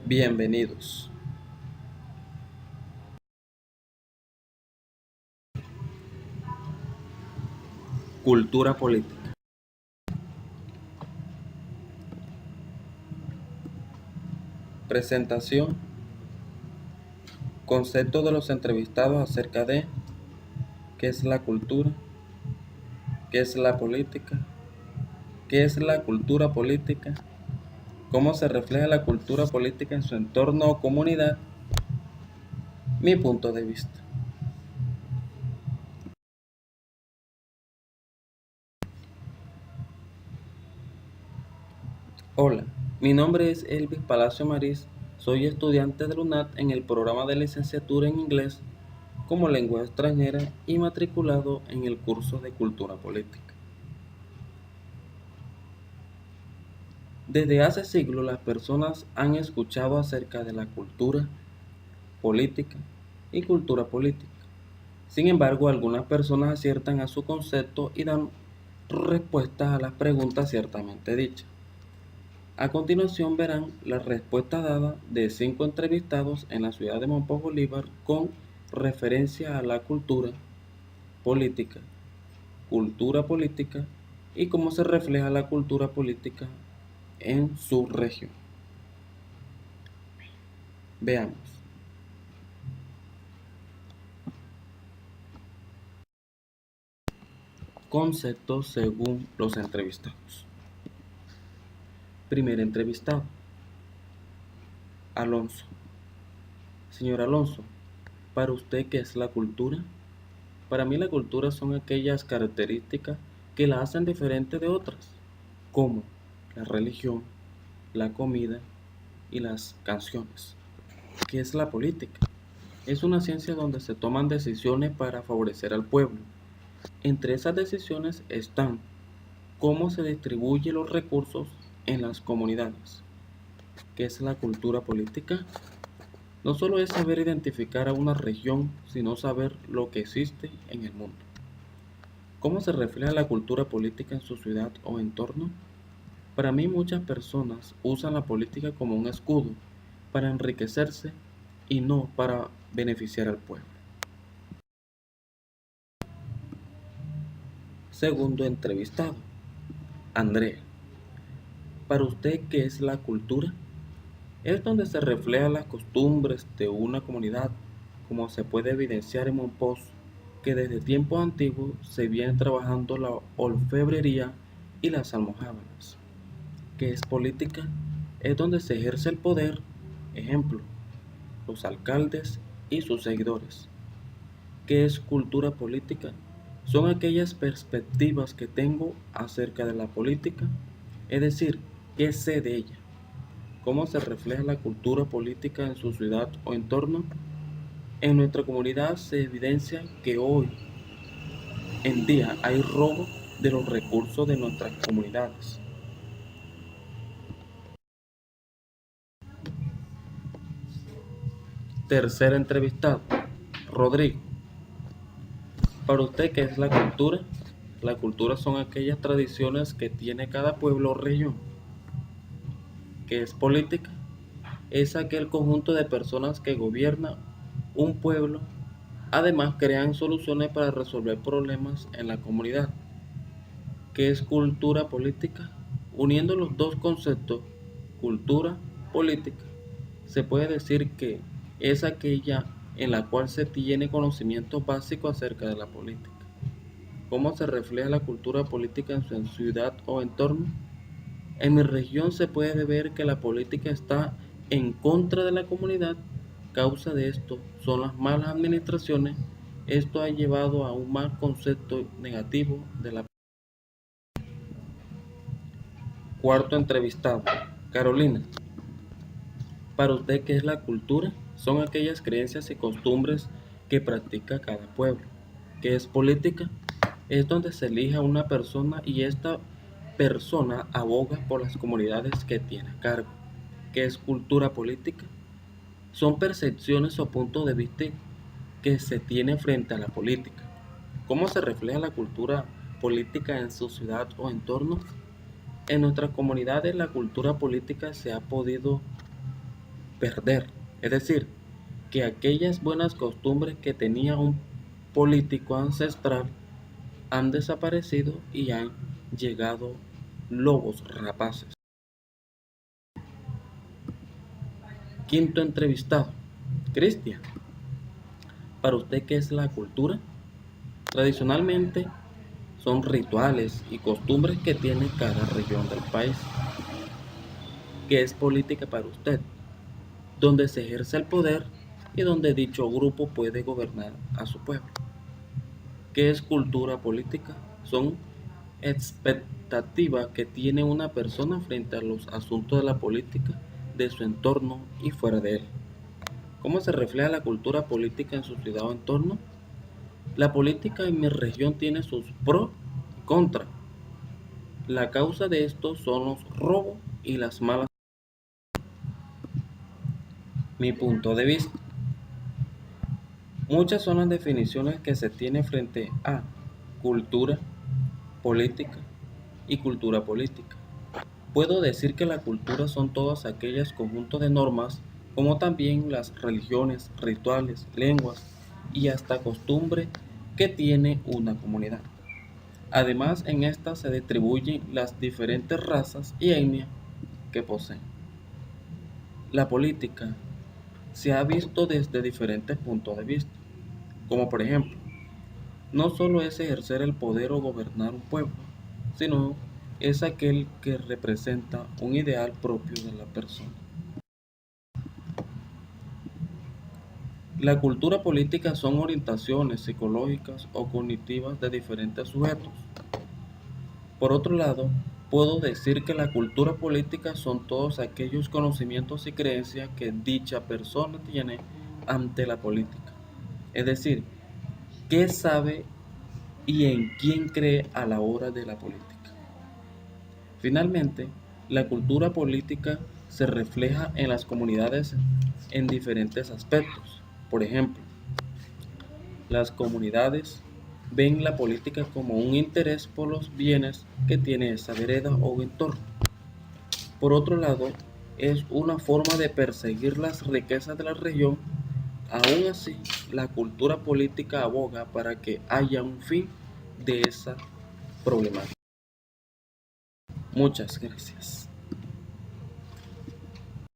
Bienvenidos. Cultura política. Presentación. Concepto de los entrevistados acerca de qué es la cultura, qué es la política, qué es la cultura política, cómo se refleja la cultura política en su entorno o comunidad, mi punto de vista. Hola, mi nombre es Elvis Palacio Mariz, soy estudiante de la UNAD en el programa de licenciatura en inglés como lengua extranjera y matriculado en el curso de cultura política. Desde hace siglos las personas han escuchado acerca de la cultura política y cultura política. Sin embargo, algunas personas aciertan a su concepto y dan respuestas a las preguntas ciertamente dichas. A continuación verán la respuesta dada de 5 entrevistados en la ciudad de Monpós Bolívar con referencia a la cultura política y cómo se refleja la cultura política en su región. Veamos. Conceptos según los entrevistados. Primer entrevistado. Alonso. Señor Alonso, ¿para usted qué es la cultura? Para mí la cultura son aquellas características que la hacen diferente de otras, como la religión, la comida y las canciones. ¿Qué es la política? Es una ciencia donde se toman decisiones para favorecer al pueblo. Entre esas decisiones están cómo se distribuyen los recursos en las comunidades. ¿Qué es la cultura política? No solo es saber identificar a una región, sino saber lo que existe en el mundo. ¿Cómo se refleja la cultura política en su ciudad o entorno? Para mí muchas personas usan la política como un escudo para enriquecerse y no para beneficiar al pueblo. Segundo entrevistado, Andrea. ¿Para usted qué es la cultura? Es donde se reflejan las costumbres de una comunidad, como se puede evidenciar en Monpós, que desde tiempos antiguos se viene trabajando la orfebrería y las almojábanas. ¿Qué es política? Es donde se ejerce el poder, ejemplo, los alcaldes y sus seguidores. ¿Qué es cultura política? Son aquellas perspectivas que tengo acerca de la política, es decir, qué sé de ella. ¿Cómo se refleja la cultura política en su ciudad o entorno? En nuestra comunidad se evidencia que hoy en día hay robo de los recursos de nuestras comunidades. Tercer entrevistado, Rodrigo. Para usted, ¿qué es la cultura? La cultura son aquellas tradiciones que tiene cada pueblo o región. ¿Qué es política? Es aquel conjunto de personas que gobierna un pueblo. Además, crean soluciones para resolver problemas en la comunidad. ¿Qué es cultura política? Uniendo los dos conceptos, cultura, política, se puede decir que es aquella en la cual se tiene conocimiento básico acerca de la política. ¿Cómo se refleja la cultura política en su ciudad o entorno? En mi región se puede ver que la política está en contra de la comunidad. Causa de esto son las malas administraciones. Esto ha llevado a un mal concepto negativo de la. Cuarto entrevistado, Carolina. Para usted, ¿qué es la cultura? Son aquellas creencias y costumbres que practica cada pueblo. ¿Qué es política? Es donde se elige a una persona y esta persona aboga por las comunidades que tiene a cargo. ¿Qué es cultura política? Son percepciones o puntos de vista que se tiene frente a la política. ¿Cómo se refleja la cultura política en su ciudad o entorno? En nuestras comunidades la cultura política se ha podido perder. Es decir, que aquellas buenas costumbres que tenía un político ancestral han desaparecido y han llegado lobos rapaces. Quinto entrevistado. Cristian, ¿para usted qué es la cultura? Tradicionalmente son rituales y costumbres que tiene cada región del país. ¿Qué es política para usted? Donde se ejerce el poder y donde dicho grupo puede gobernar a su pueblo. ¿Qué es cultura política? Son expectativas que tiene una persona frente a los asuntos de la política, de su entorno y fuera de él. ¿Cómo se refleja la cultura política en su ciudad o entorno? La política en mi región tiene sus pros y contras. La causa de esto son los robos y las malas. Mi punto de vista. Muchas son las definiciones que se tiene frente a cultura política y cultura política. Puedo decir que la cultura son todas aquellas conjuntos de normas, como también las religiones, rituales, lenguas y hasta costumbres que tiene una comunidad. Además, en esta se distribuyen las diferentes razas y etnias que poseen. La política se ha visto desde diferentes puntos de vista, como por ejemplo, no solo es ejercer el poder o gobernar un pueblo, sino es aquel que representa un ideal propio de la persona. La cultura política son orientaciones psicológicas o cognitivas de diferentes sujetos. Por otro lado, puedo decir que la cultura política son todos aquellos conocimientos y creencias que dicha persona tiene ante la política. Es decir, qué sabe y en quién cree a la hora de la política. Finalmente, la cultura política se refleja en las comunidades en diferentes aspectos. Por ejemplo, las comunidades ven la política como un interés por los bienes que tiene esa vereda o entorno. Por otro lado, es una forma de perseguir las riquezas de la región. Aún así, la cultura política aboga para que haya un fin de esa problemática. Muchas gracias.